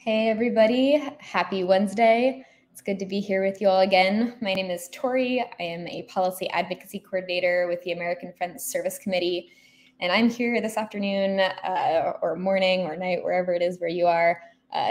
Hey everybody, happy Wednesday. It's good to be here with you all again. My name is Tori. I am a policy advocacy coordinator with the American Friends Service Committee, and I'm here this afternoon or morning or night, wherever it is where you are,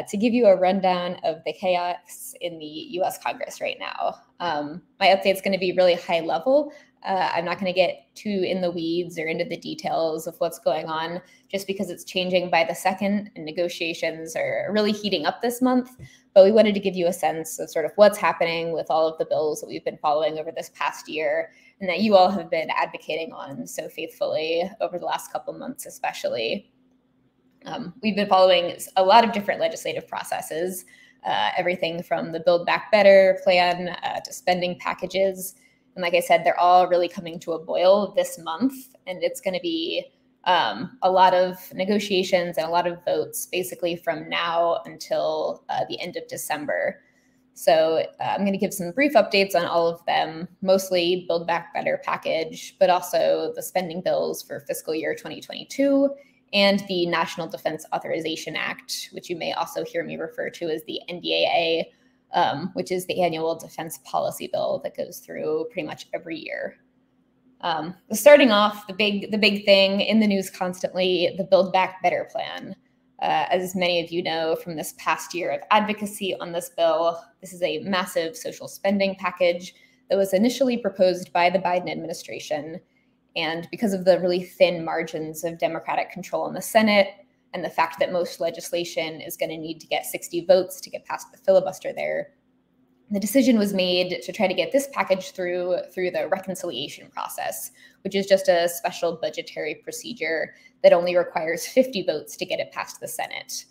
to give you a rundown of the chaos in the US Congress right now. My update is going to be really high level. I'm not going to get too in the weeds or into the details of what's going on, just because it's changing by the second and negotiations are really heating up this month. But we wanted to give you a sense of sort of what's happening with all of the bills that we've been following over this past year and that you all have been advocating on so faithfully over the last couple months, especially. We've been following a lot of different legislative processes, everything from the Build Back Better plan to spending packages. And like I said, they're all really coming to a boil this month, and it's going to be a lot of negotiations and a lot of votes basically from now until the end of December. So I'm going to give some brief updates on all of them, mostly Build Back Better package, but also the spending bills for fiscal year 2022 and the National Defense Authorization Act, which you may also hear me refer to as the NDAA, which is the annual defense policy bill that goes through pretty much every year. Starting off, the big thing in the news constantly, the Build Back Better plan. As many of you know from this past year of advocacy on this bill, this is a massive social spending package that was initially proposed by the Biden administration. And because of the really thin margins of Democratic control in the Senate, and the fact that most legislation is going to need to get 60 votes to get past the filibuster there, the decision was made to try to get this package through the reconciliation process, which is just a special budgetary procedure that only requires 50 votes to get it past the Senate.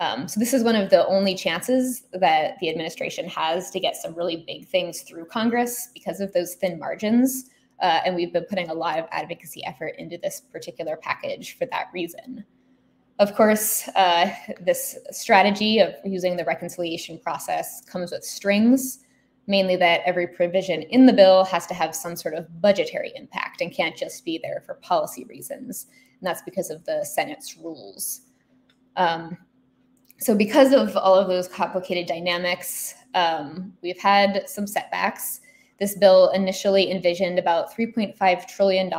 So this is one of the only chances that the administration has to get some really big things through Congress because of those thin margins. And we've been putting a lot of advocacy effort into this particular package for that reason. Of course, this strategy of using the reconciliation process comes with strings, mainly that every provision in the bill has to have some sort of budgetary impact and can't just be there for policy reasons. And that's because of the Senate's rules. So because of all of those complicated dynamics, we've had some setbacks. This bill initially envisioned about $3.5 trillion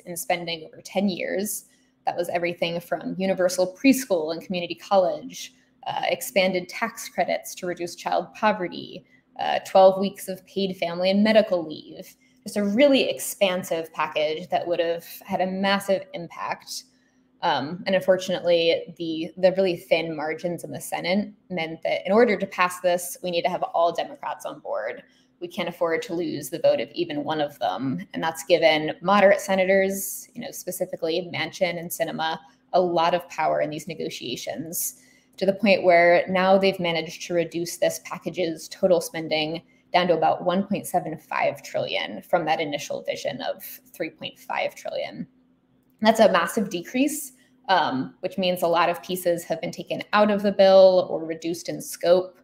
in spending over 10 years. That was everything from universal preschool and community college, expanded tax credits to reduce child poverty, 12 weeks of paid family and medical leave, just a really expansive package that would have had a massive impact. And unfortunately, the really thin margins in the Senate meant that in order to pass this, we need to have all Democrats on board. We can't afford to lose the vote of even one of them. And that's given moderate senators, specifically Manchin and Sinema, a lot of power in these negotiations, to the point where now they've managed to reduce this package's total spending down to about 1.75 trillion from that initial vision of 3.5 trillion. That's a massive decrease, which means a lot of pieces have been taken out of the bill or reduced in scope.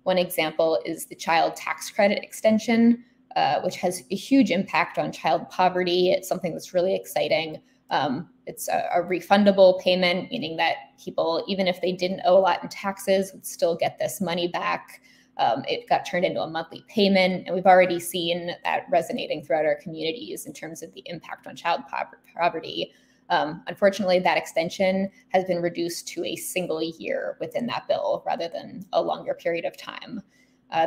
One example is the child tax credit extension, which has a huge impact on child poverty. It's something that's really exciting. It's a refundable payment, meaning that people, even if they didn't owe a lot in taxes, would still get this money back. It got turned into a monthly payment, and we've already seen that resonating throughout our communities in terms of the impact on child poverty. Unfortunately, that extension has been reduced to a single year within that bill rather than a longer period of time.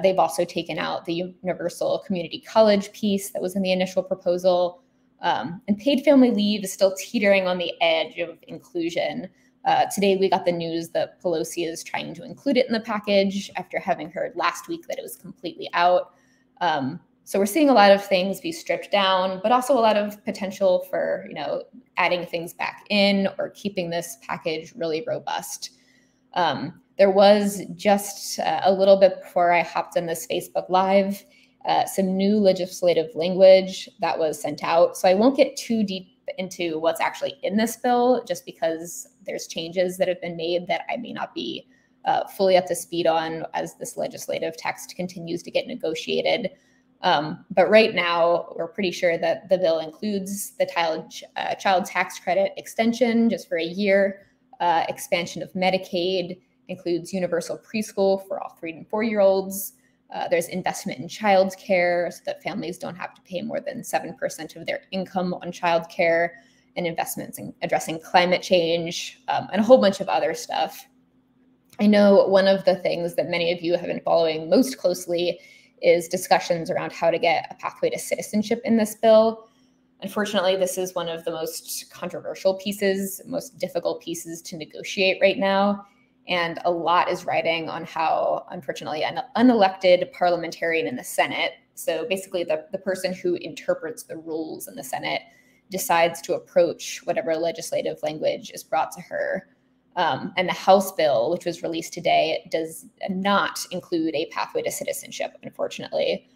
They've also taken out the universal community college piece that was in the initial proposal. And paid family leave is still teetering on the edge of inclusion. Today, we got the news that Pelosi is trying to include it in the package after having heard last week that it was completely out. So we're seeing a lot of things be stripped down, but also a lot of potential for, adding things back in or keeping this package really robust. There was just a little bit before I hopped on this Facebook Live, some new legislative language that was sent out. So I won't get too deep into what's actually in this bill, just because there's changes that have been made that I may not be fully up to speed on as this legislative text continues to get negotiated. But right now, we're pretty sure that the bill includes the child tax credit extension just for a year, expansion of Medicaid, includes universal preschool for all 3 and 4-year-olds. There's investment in childcare so that families don't have to pay more than 7% of their income on childcare, and investments in addressing climate change, and a whole bunch of other stuff. I know one of the things that many of you have been following most closely is discussions around how to get a pathway to citizenship in this bill. Unfortunately, this is one of the most controversial pieces, most difficult pieces to negotiate right now. And a lot is riding on how, unfortunately, an unelected parliamentarian in the Senate, so basically the person who interprets the rules in the Senate, decides to approach whatever legislative language is brought to her. And the House bill, which was released today, does not include a pathway to citizenship, unfortunately.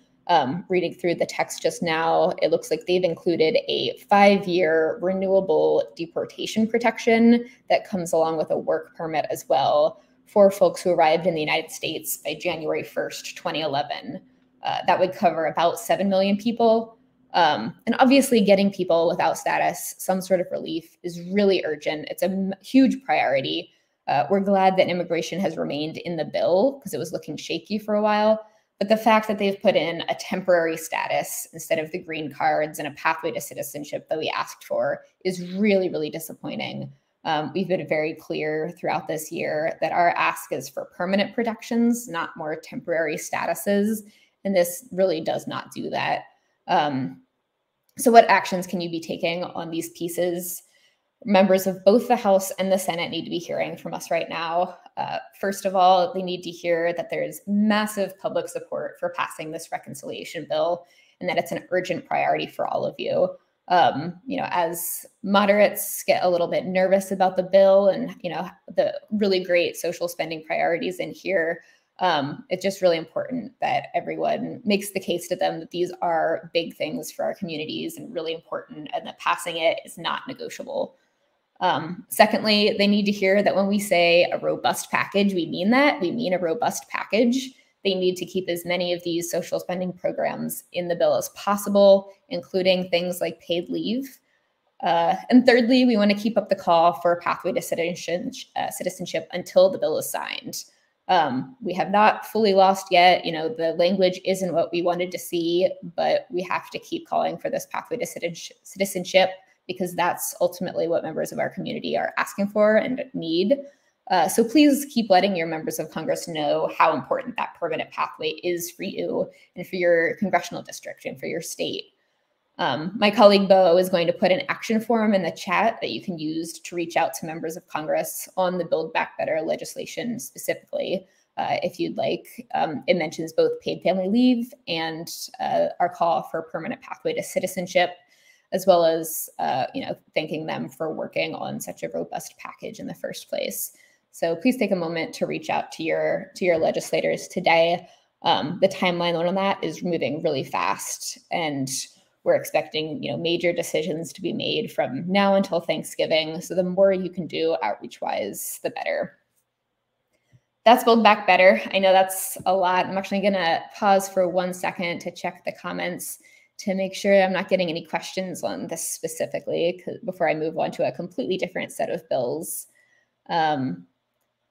Reading through the text just now, it looks like they've included a 5-year renewable deportation protection that comes along with a work permit as well for folks who arrived in the United States by January 1st, 2011. That would cover about 7 million people. And obviously getting people without status some sort of relief is really urgent. It's a huge priority. We're glad that immigration has remained in the bill because it was looking shaky for a while. But the fact that they've put in a temporary status instead of the green cards and a pathway to citizenship that we asked for is really, really disappointing. We've been very clear throughout this year that our ask is for permanent protections, not more temporary statuses. And this really does not do that. So what actions can you be taking on these pieces? Members of both the House and the Senate need to be hearing from us right now. First of all, they need to hear that there's massive public support for passing this reconciliation bill and that it's an urgent priority for all of you. As moderates get a little bit nervous about the bill and, the really great social spending priorities in here, it's just really important that everyone makes the case to them that these are big things for our communities and really important, and that passing it is not negotiable. Secondly, they need to hear that when we say a robust package, we mean that. We mean a robust package. They need to keep as many of these social spending programs in the bill as possible, including things like paid leave. And thirdly, we want to keep up the call for a pathway to citizenship until the bill is signed. We have not fully lost yet. The language isn't what we wanted to see, but we have to keep calling for this pathway to citizenship because that's ultimately what members of our community are asking for and need. So please keep letting your members of Congress know how important that permanent pathway is for you and for your congressional district and for your state. My colleague Bo is going to put an action form in the chat that you can use to reach out to members of Congress on the Build Back Better legislation specifically, if you'd like. It mentions both paid family leave and our call for a permanent pathway to citizenship, as well as thanking them for working on such a robust package in the first place. So please take a moment to reach out to your legislators today. The timeline on that is moving really fast, and we're expecting major decisions to be made from now until Thanksgiving. So the more you can do outreach-wise, the better. That's Build Back Better. I know that's a lot. I'm actually going to pause for 1 second to check the comments to make sure I'm not getting any questions on this specifically before I move on to a completely different set of bills.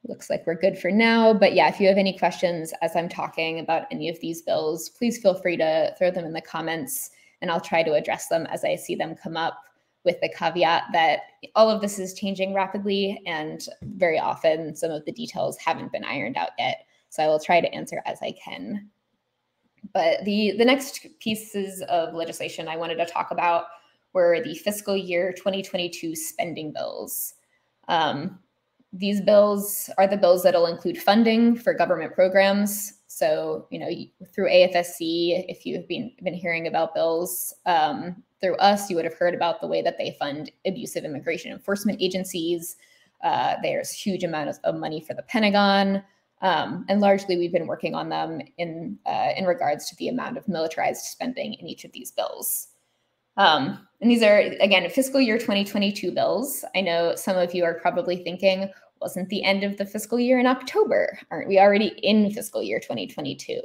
Looks like we're good for now. But yeah, if you have any questions as I'm talking about any of these bills, please feel free to throw them in the comments, and I'll try to address them as I see them come up, with the caveat that all of this is changing rapidly and very often some of the details haven't been ironed out yet. So I will try to answer as I can. But the next pieces of legislation I wanted to talk about were the fiscal year 2022 spending bills. These bills are the bills that'll include funding for government programs. So, through AFSC, if you've been hearing about bills through us, you would have heard about the way that they fund abusive immigration enforcement agencies. There's huge amounts of money for the Pentagon. And largely, we've been working on them in regards to the amount of militarized spending in each of these bills. And these are, again, fiscal year 2022 bills. I know some of you are probably thinking, wasn't the end of the fiscal year in October? Aren't we already in fiscal year 2022?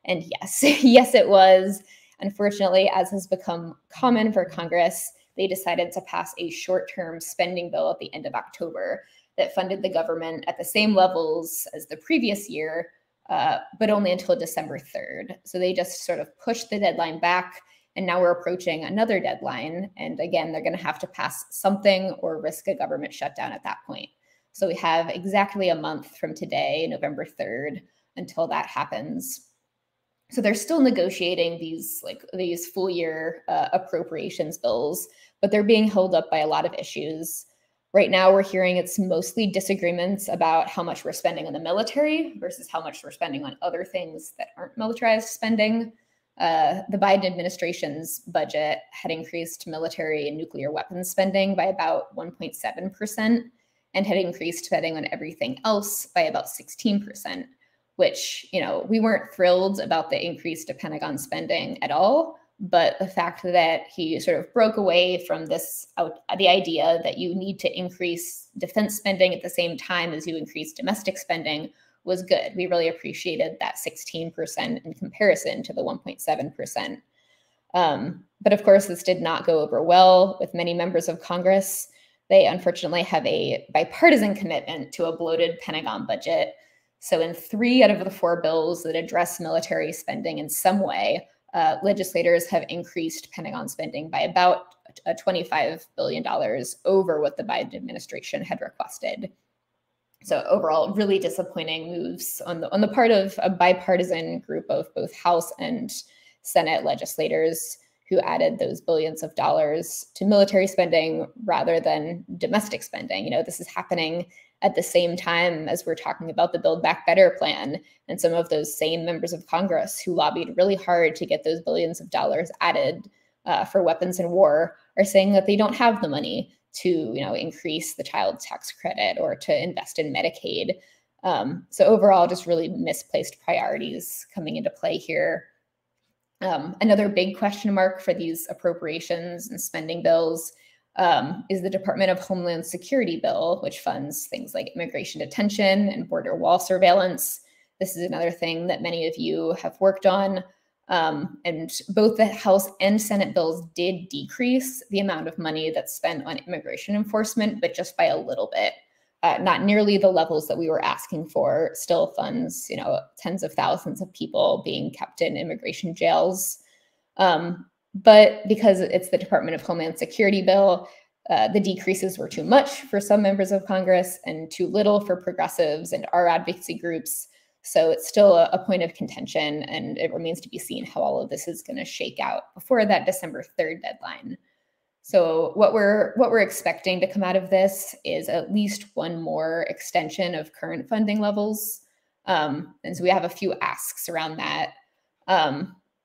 And yes, yes, it was. Unfortunately, as has become common for Congress, they decided to pass a short-term spending bill at the end of October that funded the government at the same levels as the previous year, but only until December 3rd. So they just sort of pushed the deadline back, and now we're approaching another deadline. And again, they're going to have to pass something or risk a government shutdown at that point. So we have exactly a month from today, November 3rd, until that happens. So they're still negotiating these full year appropriations bills, but they're being held up by a lot of issues. Right now, we're hearing it's mostly disagreements about how much we're spending on the military versus how much we're spending on other things that aren't militarized spending. The Biden administration's budget had increased military and nuclear weapons spending by about 1.7% and had increased spending on everything else by about 16%. Which, we weren't thrilled about the increase to Pentagon spending at all, but the fact that he sort of broke away from the idea that you need to increase defense spending at the same time as you increase domestic spending was good. We really appreciated that 16% in comparison to the 1.7%. But of course, this did not go over well with many members of Congress. They unfortunately have a bipartisan commitment to a bloated Pentagon budget. So in 3 out of the 4 bills that address military spending in some way, legislators have increased Pentagon spending by about $25 billion over what the Biden administration had requested. So overall, really disappointing moves on the part of a bipartisan group of both House and Senate legislators who added those billions of dollars to military spending rather than domestic spending. This is happening at the same time as we're talking about the Build Back Better plan, and some of those same members of Congress who lobbied really hard to get those billions of dollars added for weapons and war are saying that they don't have the money to increase the child tax credit or to invest in Medicaid. So overall, just really misplaced priorities coming into play here. Another big question mark for these appropriations and spending bills is the Department of Homeland Security bill, which funds things like immigration detention and border wall surveillance. This is another thing that many of you have worked on. And both the House and Senate bills did decrease the amount of money that's spent on immigration enforcement, but just by a little bit. Not nearly the levels that we were asking for. Still funds, tens of thousands of people being kept in immigration jails. But because it's the Department of Homeland Security bill, the decreases were too much for some members of Congress and too little for progressives and our advocacy groups. So it's still a point of contention, and it remains to be seen how all of this is going to shake out before that December 3rd deadline. So what we're expecting to come out of this is at least one more extension of current funding levels. And so we have a few asks around that.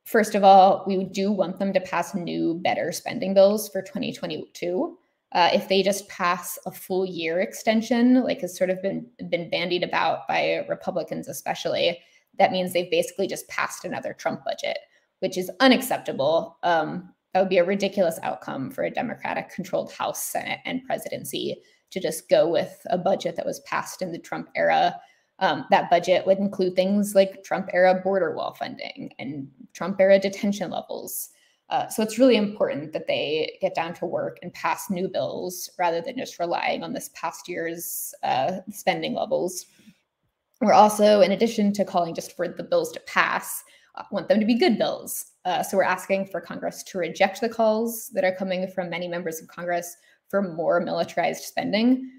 First of all, we do want them to pass new, better spending bills for 2022. If they just pass a full year extension, like has sort of been bandied about by Republicans especially, that means they've basically just passed another Trump budget, which is unacceptable. That would be a ridiculous outcome for a Democratic-controlled House, Senate, and presidency to just go with a budget that was passed in the Trump era. That budget would include things like Trump-era border wall funding and Trump-era detention levels. So it's really important that they get down to work and pass new bills rather than just relying on this past year's spending levels. We're also, in addition to calling just for the bills to pass, want them to be good bills. So we're asking for Congress to reject the calls that are coming from many members of Congress for more militarized spending.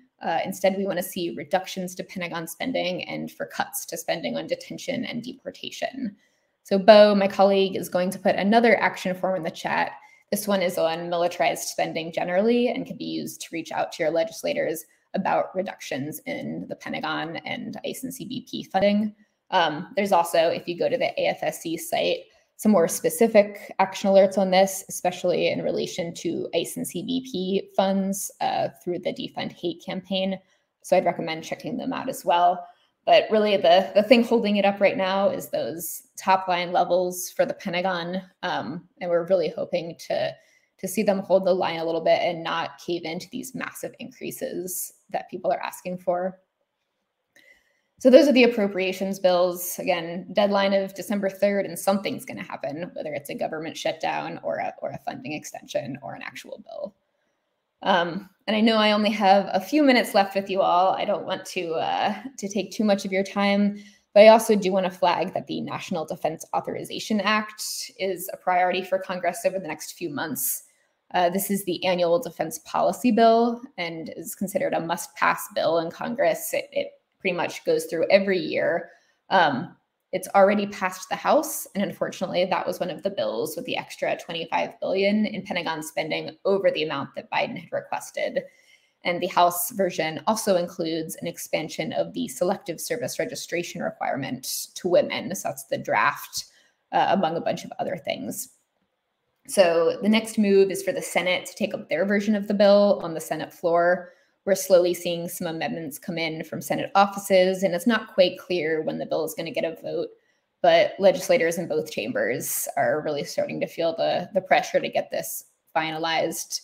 Instead, we want to see reductions to Pentagon spending and for cuts to spending on detention and deportation. So Bo, my colleague, is going to put another action form in the chat. This one is on militarized spending generally and can be used to reach out to your legislators about reductions in the Pentagon and ICE and CBP funding. There's also, if you go to the AFSC site, some more specific action alerts on this, especially in relation to ICE and CBP funds through the Defund Hate campaign. So I'd recommend checking them out as well. But really the thing holding it up right now is those top line levels for the Pentagon. And we're really hoping to see them hold the line a little bit and not cave into these massive increases that people are asking for. So those are the appropriations bills. Again, deadline of December 3rd, and something's going to happen, whether it's a government shutdown or a funding extension or an actual bill. And I know I only have a few minutes left with you all. I don't want to take too much of your time, but I also do want to flag that the National Defense Authorization Act is a priority for Congress over the next few months. This is the annual defense policy bill and is considered a must-pass bill in Congress. It pretty much goes through every year. It's already passed the House, and unfortunately, that was one of the bills with the extra $25 billion in Pentagon spending over the amount that Biden had requested. And the House version also includes an expansion of the selective service registration requirement to women. So that's the draft, among a bunch of other things. So the next move is for the Senate to take up their version of the bill on the Senate floor. We're slowly seeing some amendments come in from Senate offices, and it's not quite clear when the bill is going to get a vote, but legislators in both chambers are really starting to feel the pressure to get this finalized.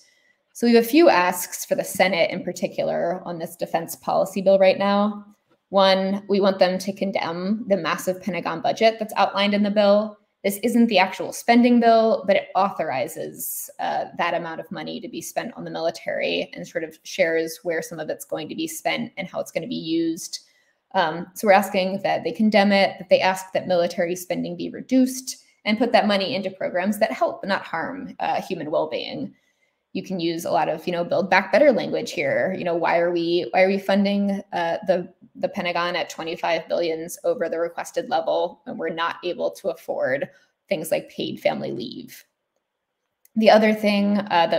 So we have a few asks for the Senate in particular on this defense policy bill right now. One, we want them to condemn the massive Pentagon budget that's outlined in the bill. This isn't the actual spending bill, but it authorizes that amount of money to be spent on the military and sort of shares where some of it's going to be spent and how it's going to be used. So we're asking that they condemn it, that they ask that military spending be reduced and put that money into programs that help but not harm human well-being. You can use a lot of, Build Back Better language here. Why are we funding the Pentagon at $25 billion over the requested level when we're not able to afford things like paid family leave? The other thing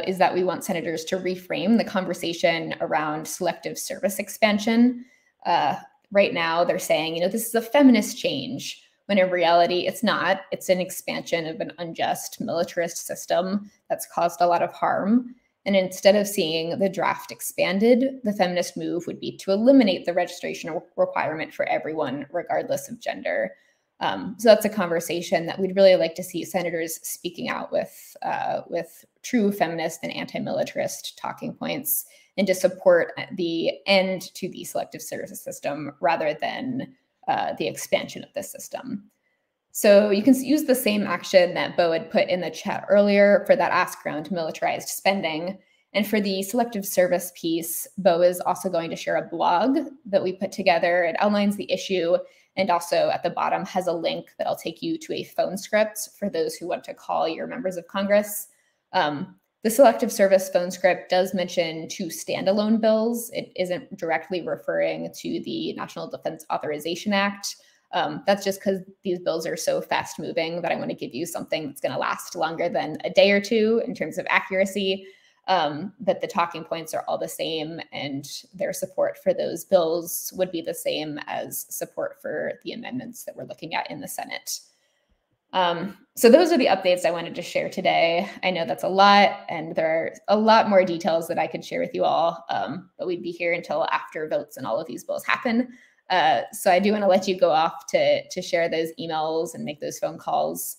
is that we want senators to reframe the conversation around selective service expansion. Right now, they're saying, this is a feminist change, when in reality, it's not. It's an expansion of an unjust militarist system that's caused a lot of harm. And instead of seeing the draft expanded, the feminist move would be to eliminate the registration requirement for everyone, regardless of gender. So that's a conversation that we'd really like to see senators speaking out with true feminist and anti-militarist talking points, and to support the end to the selective service system rather than the expansion of this system. So you can use the same action that Bo had put in the chat earlier for that ask around militarized spending. And for the selective service piece, Bo is also going to share a blog that we put together. It outlines the issue, and also at the bottom has a link that'll take you to a phone script for those who want to call your members of Congress. The selective service phone script does mention 2 standalone bills. It isn't directly referring to the National Defense Authorization Act. That's just because these bills are so fast moving that I want to give you something that's going to last longer than a day or two in terms of accuracy. But the talking points are all the same, and their support for those bills would be the same as support for the amendments that we're looking at in the Senate. So those are the updates I wanted to share today. I know that's a lot, and there are a lot more details that I could share with you all, but we'd be here until after votes and all of these bills happen. So I do want to let you go off to share those emails and make those phone calls.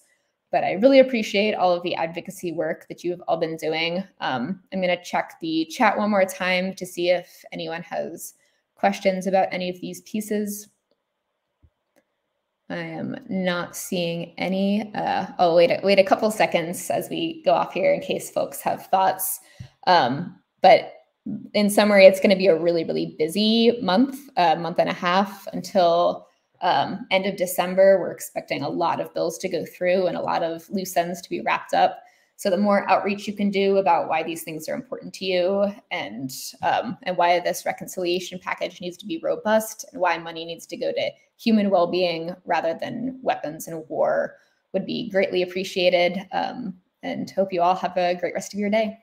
But I really appreciate all of the advocacy work that you've all been doing. I'm going to check the chat one more time to see if anyone has questions about any of these pieces. I am not seeing any. I'll wait a couple seconds as we go off here in case folks have thoughts. But in summary, it's going to be a really, really busy month and a half until end of December. We're expecting a lot of bills to go through and a lot of loose ends to be wrapped up. So the more outreach you can do about why these things are important to you, and why this reconciliation package needs to be robust, and why money needs to go to human well-being rather than weapons and war, would be greatly appreciated. And hope you all have a great rest of your day.